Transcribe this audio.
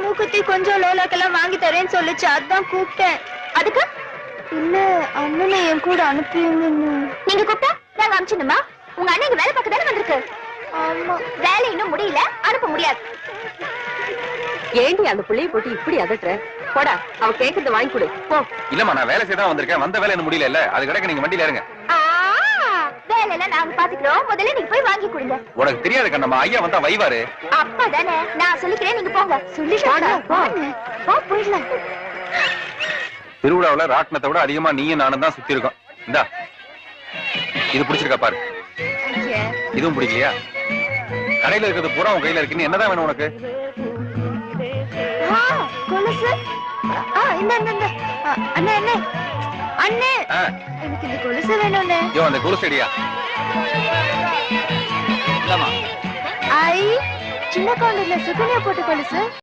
மூக்குத்தி கொஞ்சம் லோலாக்கெல்லாம் வாங்கி தரேன்னு சொல்லிச்சு, அதான் கூப்பிட்டேன். அதுக்கு இல்ல அண்ணனை என் கூட அனுப்பியுங்கன்னு. நீங்க கூப்பிட்டா நாங்க அனுப்பிச்சிடணுமா? உங்க அண்ணன் இங்க வேலை பார்க்க தானே வந்திருக்கு. ஆமா, வேலை இன்னும் முடியல, அனுப்ப முடியாது. ஏண்டி அந்த புள்ளைய போட்டு இப்படி அதட்டுற? போடா, அவ கேக்குறத வாங்கி கொடு போ. இல்லம்மா, நான் வேலை செய்ய வந்திருக்கேன். வந்த வேலை என்ன முடியல இல்ல, அது கிடக்கு. நீங்க வண்டியில இருங்க. வேலை எல்லாம் நாங்க பாத்துக்கிறோம், முதல்ல நீங்க போய் வாங்கி கொடுங்க. உனக்கு தெரியாது கண்ணம்மா, ஐயா வந்தா வைவாரு. அப்பதானே நான் சொல்லிக்கிறேன், நீங்க போங்க. போயிடலாம். திருவிழாவுல ராட்டினத்தை விட அதிகமா நீயும் நானும் தான் சுத்தி இருக்கோம். இந்தா, இது பிடிச்சிருக்கா பாரு. இதுவும் பிடிக்கலையா? கடையில இருக்கிறது பூரா உன் கையில இருக்குன்னு என்னதான் வேணும் உனக்கு? கொலுசு. இந்த அண்ணே அண்ணே அண்ணே, எனக்கு இந்த கொலுசு வேணும்னே. யோ, அந்த கொலுசு அடியா? ஐ, சின்ன கவுண்டர்ல சுகன்யா போட்ட கொலுசு.